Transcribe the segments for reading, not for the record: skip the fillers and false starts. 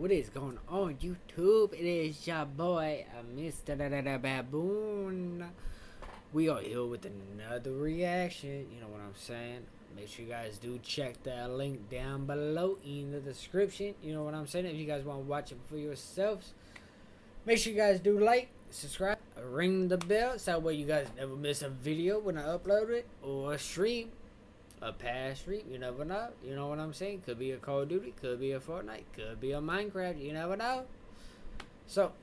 What is going on YouTube? It is your boy, MrBaboon. We are here with another reaction. You know what I'm saying? Make sure you guys do check that link down below in the description. You know what I'm saying? If you guys want to watch it for yourselves, make sure you guys do like, subscribe, ring the bell, so that way you guys never miss a video when I upload it or a stream. A past stream, you never know. You know what I'm saying? Could be a Call of Duty, could be a Fortnite, could be a Minecraft. You never know. So,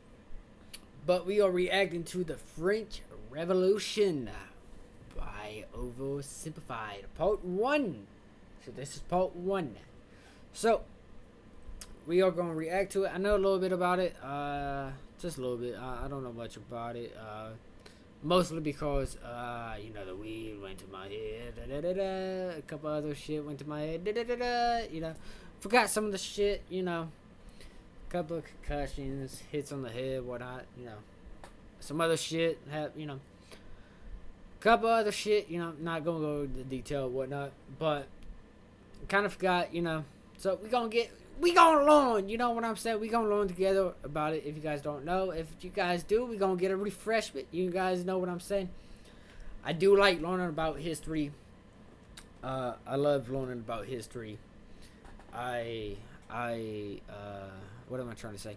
but we are reacting to the French Revolution by OverSimplified, part 1. So this is part 1. So we are going to react to it. I know a little bit about it, just a little bit. I don't know much about it. Mostly because, you know, the weed went to my head, a couple other shit went to my head, you know, forgot some of the shit, you know, a couple of concussions, hits on the head, whatnot, you know, some other shit, you know, couple other shit, you know, not gonna go into detail, whatnot, but kind of forgot, you know, so we gonna learn, you know what I'm saying? We gonna learn together about it. If you guys don't know, if you guys do, we gonna get a refreshment. You guys know what I'm saying? I do like learning about history. I love learning about history. What am I trying to say?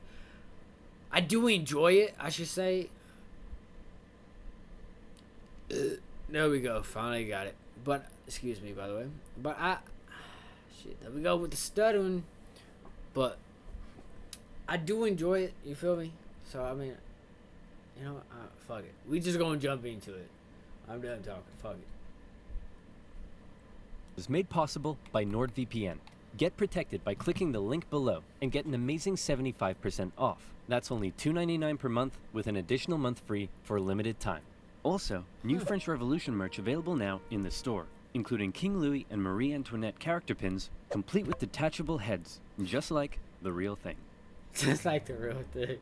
I do enjoy it, I should say. There we go, finally got it. But, excuse me, by the way. But shit, there we go with the stuttering. But I do enjoy it, you feel me? So I mean, you know, fuck it. We just gonna jump into it. I'm done talking. Fuck it. Is made possible by NordVPN. Get protected by clicking the link below and get an amazing 75% off. That's only $2.99 per month with an additional month free for a limited time. Also, new French Revolution merch available now in the store, including King Louis and Marie Antoinette character pins, complete with detachable heads, just like the real thing. Just like the real thing.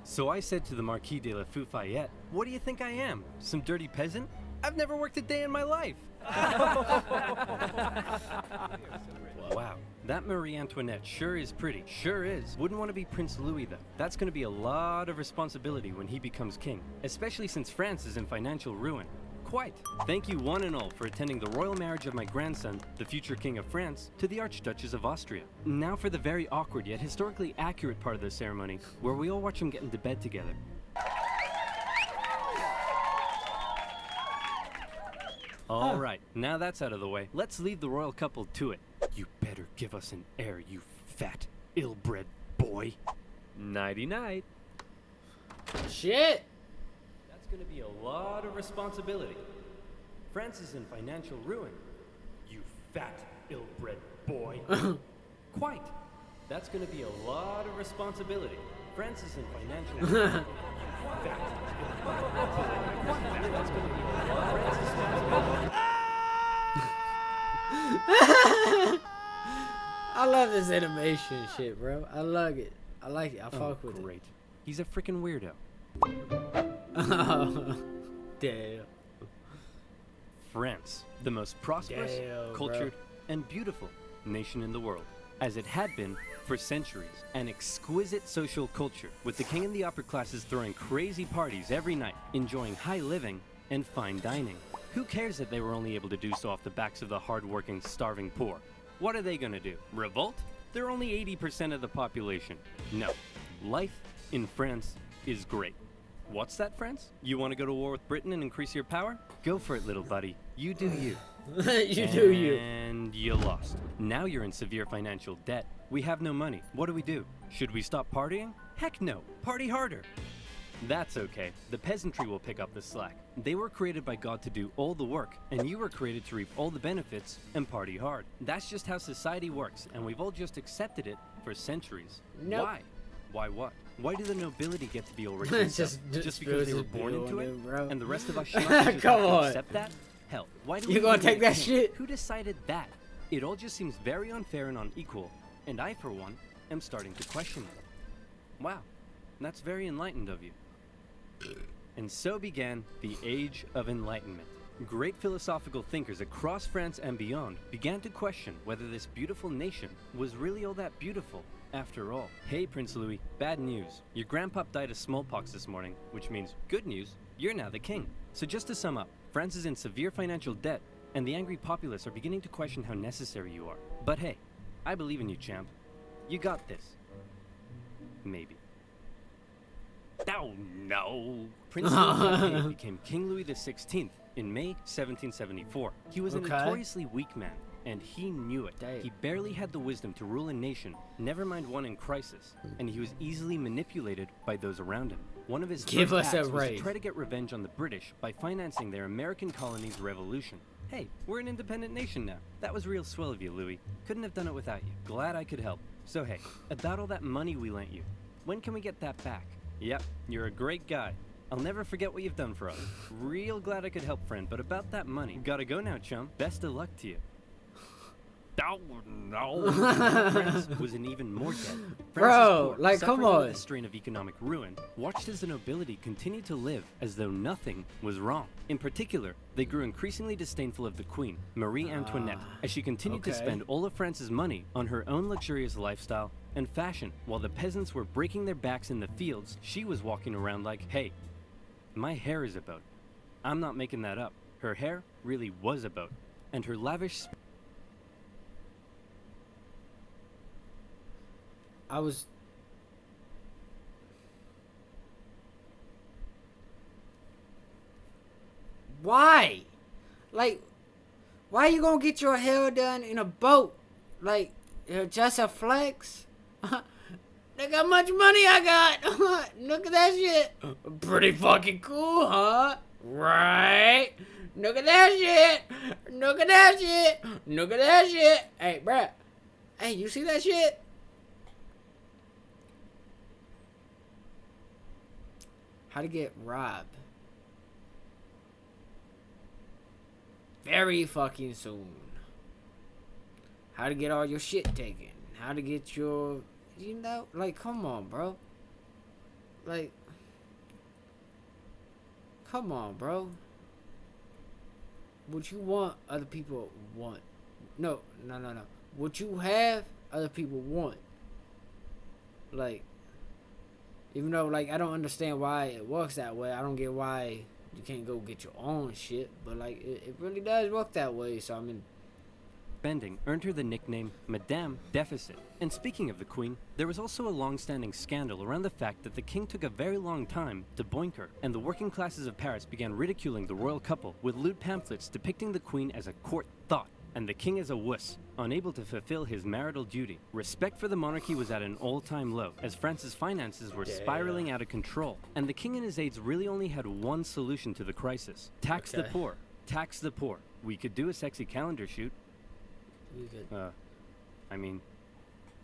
So I said to the Marquis de la Fayette, "What do you think I am? Some dirty peasant? I've never worked a day in my life." Wow, that Marie Antoinette sure is pretty. Sure is. Wouldn't want to be Prince Louis though. That's going to be a lot of responsibility when he becomes king, especially since France is in financial ruin. Quite. Thank you one and all for attending the royal marriage of my grandson, the future King of France, to the Archduchess of Austria. Now for the very awkward yet historically accurate part of the ceremony, where we all watch them get into bed together. Alright, now that's out of the way, let's leave the royal couple to it. You better give us an heir, you fat, ill-bred boy. Nighty-night. Shit! That's gonna be a lot of responsibility. France is in financial ruin. You fat, ill-bred boy. Quite. That's gonna be a lot of responsibility. France is in financial ruin. You fat, ill-bred boy. That's gonna be a lot of responsibility. I love this animation shit, bro. I love it. I like it. I fuck with it. Great. He's a freaking weirdo. Oh, damn. France, the most prosperous, Damn, cultured, and beautiful nation in the world, as it had been for centuries. An exquisite social culture, with the king and the upper classes throwing crazy parties every night, enjoying high living and fine dining. Who cares that they were only able to do so off the backs of the hard-working, starving poor? What are they gonna do? Revolt? They're only 80% of the population. No. Life in France is great. What's that, France? You want to go to war with Britain and increase your power? Go for it, little buddy. You do you. You do you. And you lost. Now you're in severe financial debt. We have no money. What do we do? Should we stop partying? Heck no. Party harder. That's okay. The peasantry will pick up the slack. They were created by God to do all the work, and you were created to reap all the benefits and party hard. That's just how society works, and we've all just accepted it for centuries. Nope. Why? Why what? Why do the nobility get to be all rich and stuff? Just because they were born into it? Bro. And the rest of us should just have to accept that? Hell, why do You we gonna even take that think? shit? Who decided that? It all just seems very unfair and unequal, and I, for one, am starting to question it. Wow, that's very enlightened of you. And so began the Age of Enlightenment. Great philosophical thinkers across France and beyond began to question whether this beautiful nation was really all that beautiful, After all, hey Prince Louis, bad news. Your grandpop died of smallpox this morning, which means good news, you're now the king. So just to sum up, France is in severe financial debt, and the angry populace are beginning to question how necessary you are. But hey, I believe in you, champ. You got this. Maybe. Oh no! Prince Louis became King Louis XVI in May 1774. He was a notoriously weak man, and he knew it. Damn. He barely had the wisdom to rule a nation, never mind one in crisis, and he was easily manipulated by those around him. One of his first acts was to try to get revenge on the British by financing their American colony's revolution. Hey, we're an independent nation now. That was real swell of you, Louis. Couldn't have done it without you. Glad I could help. So hey, about all that money we lent you, when can we get that back? Yep, you're a great guy. I'll never forget what you've done for us. Real glad I could help, friend, but about that money, gotta go now, chum. Best of luck to you. Oh no! France was in even more debt. Bro, like, come on. The strain of economic ruin, watched as the nobility continued to live as though nothing was wrong. In particular, they grew increasingly disdainful of the queen, Marie Antoinette, as she continued to spend all of France's money on her own luxurious lifestyle and fashion. While the peasants were breaking their backs in the fields, she was walking around like, hey, my hair is a boat. I'm not making that up. Her hair really was a boat, and her lavish Why? Like, why you gonna get your hair done in a boat? Like, just a flex? Look how much money I got. Look at that shit. Pretty fucking cool, huh? Right? Look at that shit. Look at that shit. Look at that shit. Hey, bruh. Hey, you see that shit? How to get robbed. Very fucking soon. How to get all your shit taken. How to get your... You know? Like, come on, bro. Like... Come on, bro. What you want, other people want. No. What you have, other people want. Like... Even though, like, I don't understand why it works that way. I don't get why you can't go get your own shit. But, like, it really does work that way. So, I mean... Spending earned her the nickname Madame Deficit. And speaking of the queen, there was also a long-standing scandal around the fact that the king took a very long time to boink her. And the working classes of Paris began ridiculing the royal couple with lewd pamphlets depicting the queen as a court thought and the king as a wuss, unable to fulfill his marital duty. Respect for the monarchy was at an all-time low, as France's finances were spiraling out of control, and the king and his aides really only had one solution to the crisis. Tax the poor. Tax the poor. We could do a sexy calendar shoot. We could.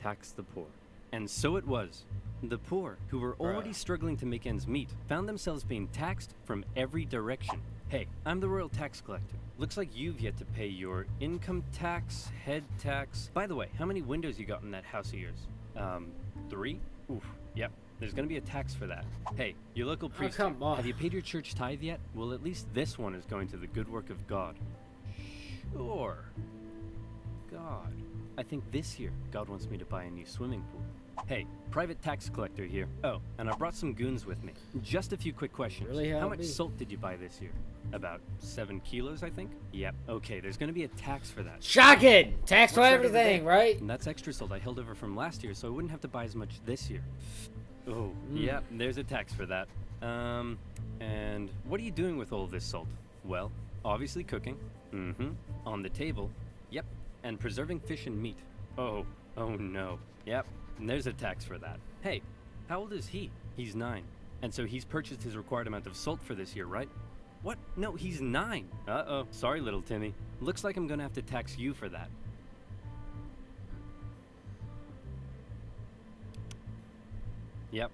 Tax the poor. And so it was. The poor, who were already struggling to make ends meet, found themselves being taxed from every direction. Hey, I'm the royal tax collector. Looks like you've yet to pay your income tax, head tax. By the way, how many windows you got in that house of yours? 3? Oof, yep. There's gonna be a tax for that. Hey, your local priest, come on. have you paid your church tithe yet? Well, at least this one is going to the good work of God. Sure. God. I think this year, God wants me to buy a new swimming pool. Hey, private tax collector here. Oh, and I brought some goons with me. Just a few quick questions. Really, how much salt did you buy this year? About 7 kilos, I think? Yep. Okay, there's gonna be a tax for that. Shocking! Tax for everything, right? And that's extra salt I held over from last year, so I wouldn't have to buy as much this year. Oh, yep, there's a tax for that. And what are you doing with all of this salt? Well, obviously cooking. On the table. Yep. And preserving fish and meat. Oh no. Yep. And there's a tax for that. Hey, how old is he? He's 9. And so he's purchased his required amount of salt for this year, right? What? No, he's 9. Uh-oh. Sorry, little Timmy. Looks like I'm gonna have to tax you for that. Yep.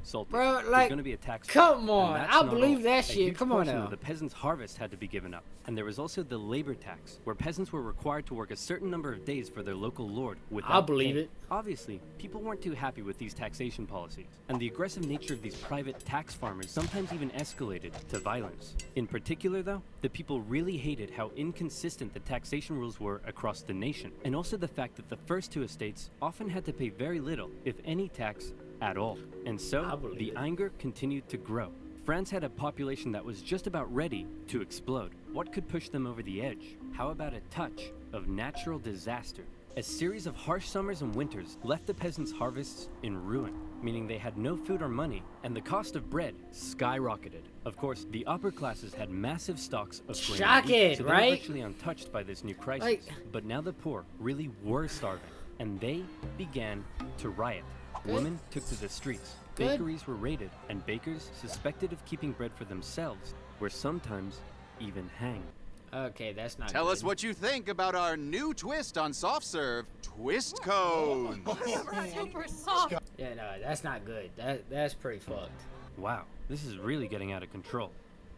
salted. Bro, There's like, going to be a tax. come and on. that's I not believe all. that A shit. huge Come on portion now. of the peasants' harvest had to be given up. And there was also the labor tax, where peasants were required to work a certain number of days for their local lord without I believe pay. it. Obviously, people weren't too happy with these taxation policies, and the aggressive nature of these private tax farmers sometimes even escalated to violence. In particular, though, the people really hated how inconsistent the taxation rules were across the nation, and also the fact that the first two estates often had to pay very little, if any, tax at all. And I so, believe the it. anger continued to grow. France had a population that was just about ready to explode. What could push them over the edge? How about a touch of natural disaster? A series of harsh summers and winters left the peasants' harvests in ruin, meaning they had no food or money, and the cost of bread skyrocketed. Of course, the upper classes had massive stocks of grain and Shocking, wheat, so they were right? virtually untouched by this new crisis. Like- But now the poor really were starving, and they began to riot. Good. Women took to the streets. Good. Bakeries were raided, and bakers, suspected of keeping bread for themselves, were sometimes even hanged. Okay, that's not Tell good. us what you think about our new twist on soft serve, Twist Cone. Super soft. Yeah, no, that's not good. That's pretty fucked. Wow, this is really getting out of control.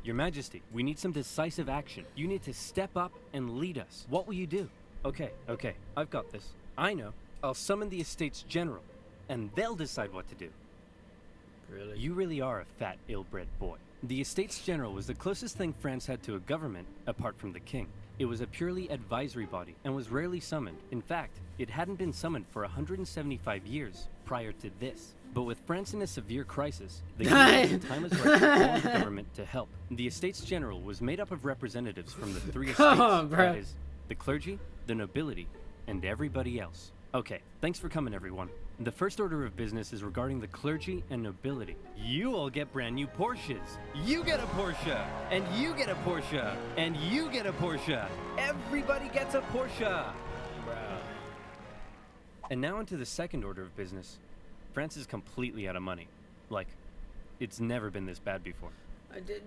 Your Majesty, we need some decisive action. You need to step up and lead us. What will you do? Okay, I've got this. I know. I'll summon the Estates General, and they'll decide what to do. Really? You really are a fat, ill-bred boy. The Estates General was the closest thing France had to a government, apart from the king. It was a purely advisory body, and was rarely summoned. In fact, it hadn't been summoned for 175 years prior to this. But with France in a severe crisis, the king felt the time was right to call on the government to help. The Estates General was made up of representatives from the three estates, Come on, bro. that is, the clergy, the nobility, and everybody else. Okay, thanks for coming, everyone. The first order of business is regarding the clergy and nobility. You all get brand new Porsches. You get a Porsche, and you get a Porsche, and you get a Porsche. Everybody gets a Porsche. Bro. And now into the second order of business. France is completely out of money. Like, it's never been this bad before.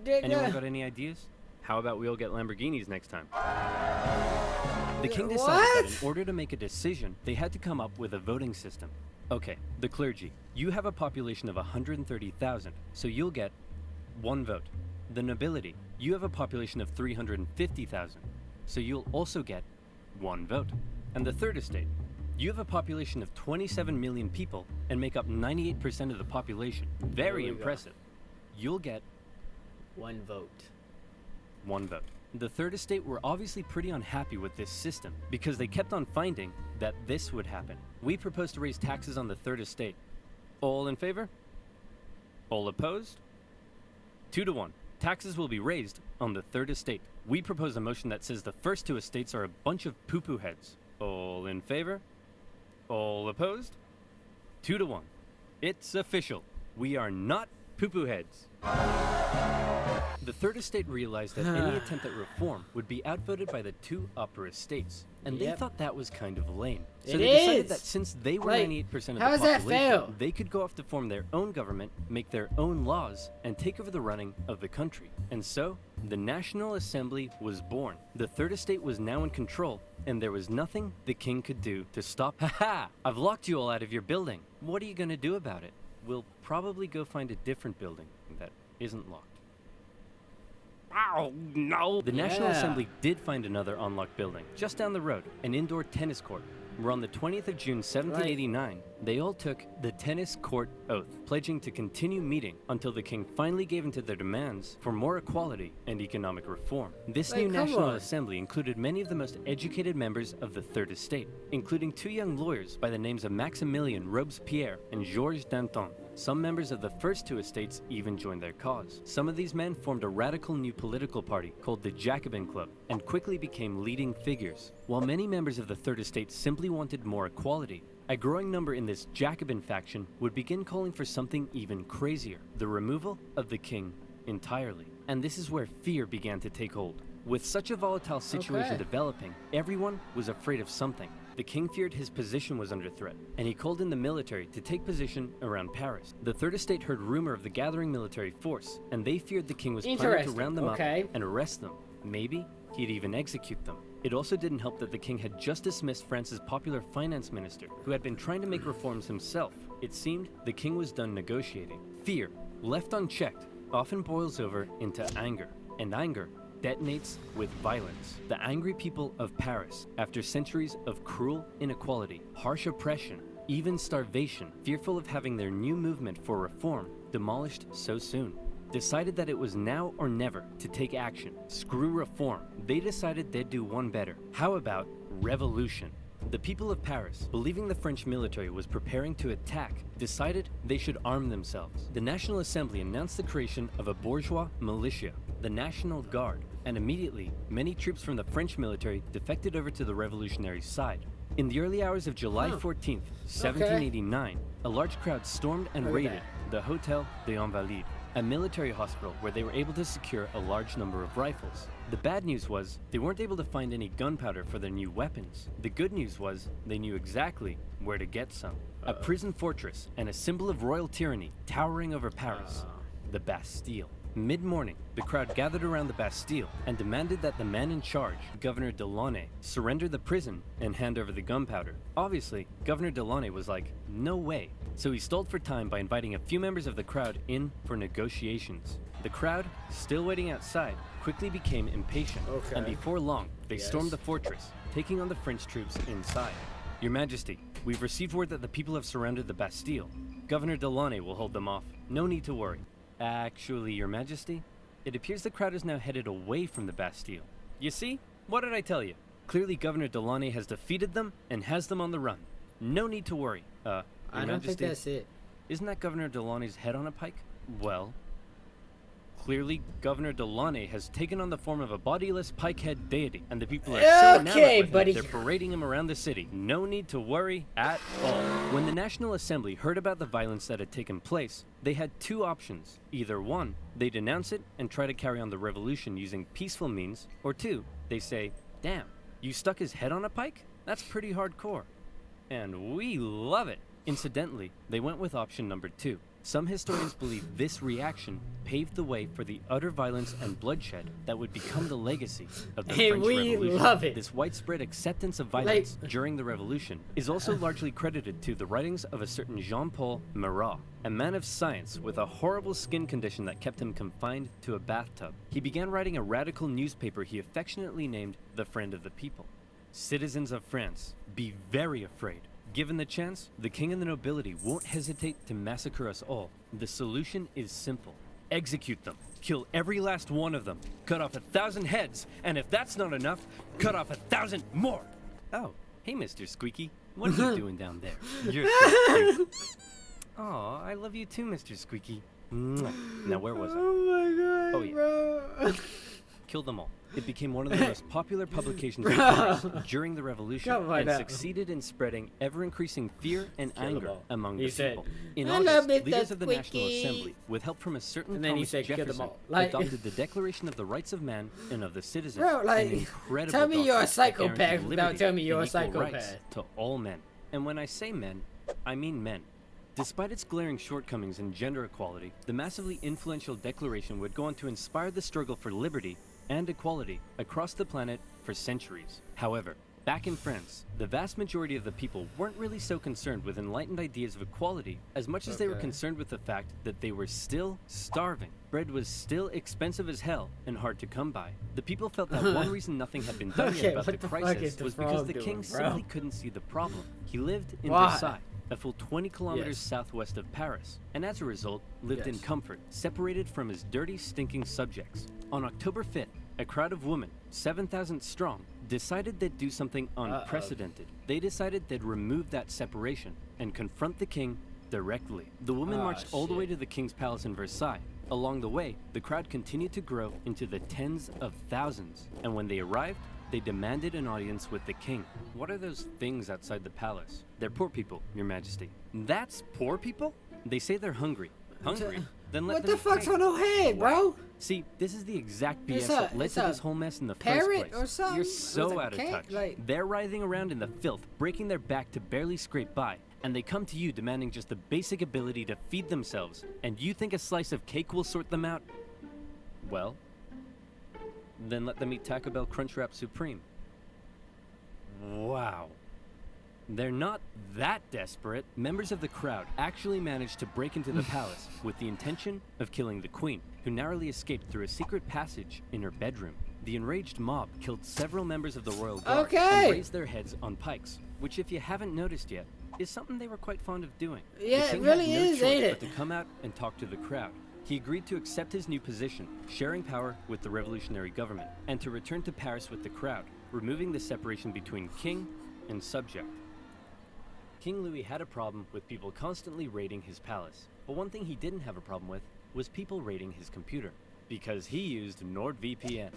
Anyone got any ideas? How about we all get Lamborghinis next time? The king decided that in order to make a decision, they had to come up with a voting system. Okay, the clergy. You have a population of 130,000, so you'll get 1 vote. The nobility. You have a population of 350,000, so you'll also get 1 vote. And the third estate. You have a population of 27 million people and make up 98% of the population. Very There we go. impressive. You'll get 1 vote. 1 vote. The third estate were obviously pretty unhappy with this system because they kept on finding that this would happen. We propose to raise taxes on the third estate. All in favor? All opposed? 2 to 1. Taxes will be raised on the third estate. We propose a motion that says the first 2 estates are a bunch of poo-poo heads. All in favor? All opposed? 2 to 1. It's official. We are not poo-poo heads. The third estate realized that any attempt at reform would be outvoted by the 2 upper estates, and they Yep. thought that was kind of lame. So It they decided is. that since they were Like, 98% of how the does that population, fail? they could go off to form their own government, make their own laws, and take over the running of the country. And so, the National Assembly was born. The third estate was now in control, and there was nothing the king could do to stop. Haha! I've locked you all out of your building. What are you gonna do about it? We'll probably go find a different building that isn't locked. Ow, no! The National Yeah. Assembly did find another unlocked building, just down the road, an indoor tennis court. Where on the 20th of June, 1789, they all took the tennis court oath, pledging to continue meeting until the king finally gave in to their demands for more equality and economic reform. This Like, new come National on. Assembly included many of the most educated members of the Third Estate, including 2 young lawyers by the names of Maximilien Robespierre and Georges Danton. Some members of the first 2 estates even joined their cause. Some of these men formed a radical new political party called the Jacobin Club and quickly became leading figures. While many members of the Third Estate simply wanted more equality, a growing number in this Jacobin faction would begin calling for something even crazier, the removal of the king entirely. And this is where fear began to take hold. With such a volatile situation Okay. developing, everyone was afraid of something. The king feared his position was under threat, and he called in the military to take position around Paris. The Third Estate heard rumor of the gathering military force, and they feared the king was planning to Interesting, round them okay. up and arrest them. Maybe he'd even execute them. It also didn't help that the king had just dismissed France's popular finance minister, who had been trying to make reforms himself. It seemed the king was done negotiating. Fear, left unchecked, often boils over into anger, and anger detonates with violence. The angry people of Paris, after centuries of cruel inequality, harsh oppression, even starvation, fearful of having their new movement for reform demolished so soon, decided that it was now or never to take action. Screw reform. They decided they'd do one better. How about revolution? The people of Paris, believing the French military was preparing to attack, decided they should arm themselves. The National Assembly announced the creation of a bourgeois militia, the National Guard, and immediately, many troops from the French military defected over to the revolutionary side. In the early hours of July 14th, 1789, a large crowd stormed and raided the Hôtel des Invalides, a military hospital where they were able to secure a large number of rifles. The bad news was they weren't able to find any gunpowder for their new weapons. The good news was they knew exactly where to get some. A prison fortress and a symbol of royal tyranny towering over Paris, the Bastille. Mid-morning, the crowd gathered around the Bastille and demanded that the man in charge, Governor Delaunay, surrender the prison and hand over the gunpowder. Obviously, Governor Delaunay was like, no way. So he stalled for time by inviting a few members of the crowd in for negotiations. The crowd, still waiting outside, quickly became impatient, and before long, they stormed the fortress, taking on the French troops inside. Your Majesty, we've received word that the people have surrounded the Bastille. Governor Delaunay will hold them off. No need to worry. Actually, Your Majesty, it appears the crowd is now headed away from the Bastille. You see? What did I tell you? Clearly Governor Delaunay has defeated them and has them on the run. No need to worry. Your I don't think that's it. Isn't that Governor Delaunay's head on a pike? Well, clearly Governor Delaunay has taken on the form of a bodiless pike-head deity, and the people are so enamored with him, they're parading him around the city. No need to worry at all. When the National Assembly heard about the violence that had taken place, they had two options. Either one, they denounce it and try to carry on the revolution using peaceful means, or two, they say, damn, you stuck his head on a pike? That's pretty hardcore. And we love it. Incidentally, they went with option number 2. Some historians believe this reaction paved the way for the utter violence and bloodshed that would become the legacy of the French Revolution. Love it. This widespread acceptance of violence during the Revolution is also largely credited to the writings of a certain Jean-Paul Marat, a man of science with a horrible skin condition that kept him confined to a bathtub. He began writing a radical newspaper he affectionately named The Friend of the People. Citizens of France, be very afraid. Given the chance, the king and the nobility won't hesitate to massacre us all. The solution is simple. Execute them. Kill every last one of them. Cut off 1,000 heads, and if that's not enough, cut off 1,000 more. Oh, hey, Mr. Squeaky. What are you doing down there? You're so cute. Aw, I love you too, Mr. Squeaky. Mwah. Now, where was I? Oh my god, oh, yeah. bro. Killed them all. It became one of the most popular publications in Paris during the Revolution and succeeded in spreading ever-increasing fear and anger among the people. In August, leaders of the National Assembly, with help from a certain Thomas Jefferson, adopted the Declaration of the Rights of Man and of the Citizen. Bro, like, an incredible tell me you're a psychopath without telling me you're a psychopath. To all men. And when I say men, I mean men. Despite its glaring shortcomings in gender equality, the massively influential declaration would go on to inspire the struggle for liberty and equality across the planet for centuries. However, back in France, the vast majority of the people weren't really so concerned with enlightened ideas of equality as much as they were concerned with the fact that they were still starving. Bread was still expensive as hell and hard to come by. The people felt that one reason nothing had been done yet about the crisis was because the king simply couldn't see the problem. He lived in Versailles, a full 20 kilometers southwest of Paris, and as a result, lived in comfort, separated from his dirty, stinking subjects. On October 5th, a crowd of women, 7,000 strong, decided they'd do something unprecedented. They decided they'd remove that separation and confront the king directly. The women marched all the way to the king's palace in Versailles. Along the way, the crowd continued to grow into the tens of thousands, and when they arrived, they demanded an audience with the king. What are those things outside the palace? They're poor people, Your Majesty. That's poor people? They say they're hungry. Hungry? Then let them What the fuck's on her head, bro? See, this is the exact BS that led to this whole mess in the first place. Or something? You're so out of touch. They're writhing around in the filth, breaking their back to barely scrape by, and they come to you demanding just the basic ability to feed themselves, and you think a slice of cake will sort them out? Well, then let them eat Taco Bell Crunchwrap Supreme. Wow. They're not that desperate. Members of the crowd actually managed to break into the palace with the intention of killing the queen, who narrowly escaped through a secret passage in her bedroom. The enraged mob killed several members of the royal guard and raised their heads on pikes, which, if you haven't noticed yet, is something they were quite fond of doing. Yeah, the king it really had no is, choice ain't it? but to come out and talk to the crowd. He agreed to accept his new position, sharing power with the revolutionary government, and to return to Paris with the crowd, removing the separation between king and subject. King Louis had a problem with people constantly raiding his palace, but one thing he didn't have a problem with was people raiding his computer, because he used NordVPN.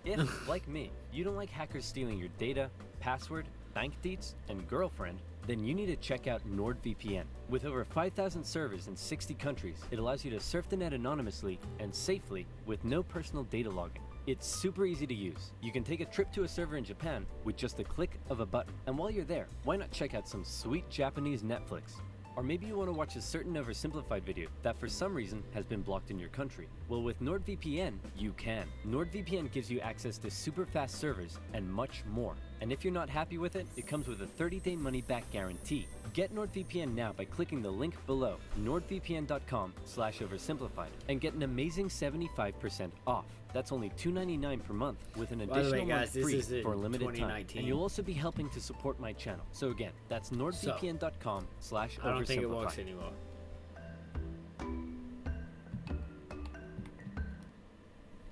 If, like me, you don't like hackers stealing your data, password, bank deets, and girlfriend, then you need to check out NordVPN. With over 5,000 servers in 60 countries, it allows you to surf the net anonymously and safely with no personal data logging. It's super easy to use. You can take a trip to a server in Japan with just a click of a button. And while you're there, why not check out some sweet Japanese Netflix? Or maybe you want to watch a certain OverSimplified video that for some reason has been blocked in your country. Well, with NordVPN, you can. NordVPN gives you access to super fast servers and much more. And if you're not happy with it, it comes with a 30-day money-back guarantee. Get NordVPN now by clicking the link below, nordvpn.com/oversimplified, and get an amazing 75% off. That's only $2.99 per month with an additional month free for a limited time. And you'll also be helping to support my channel. So again, that's nordvpn.com/oversimplified. I don't think it works anymore.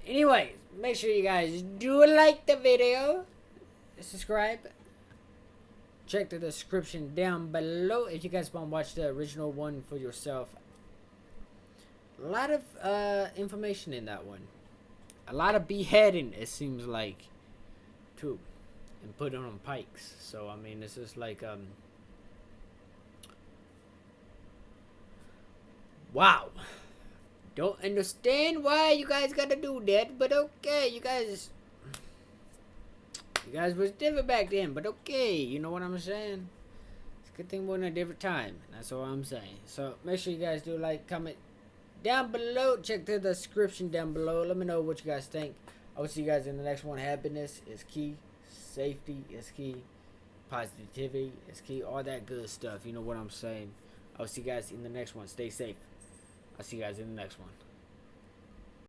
Anyways, make sure you guys do like the video, subscribe, check the description down below if you guys want to watch the original one for yourself. A lot of information in that one. A lot of beheading, it seems like, too, and putting on pikes. So I mean, this is like wow. Don't understand why you guys gotta do that, but okay, you guys was different back then, but okay, you know what I'm saying? It's a good thing we're in a different time. That's all I'm saying. So make sure you guys do like, comment down below, check the description down below. Let me know what you guys think. I will see you guys in the next one. Happiness is key, safety is key, positivity is key, all that good stuff. You know what I'm saying? I'll see you guys in the next one. Stay safe. I'll see you guys in the next one.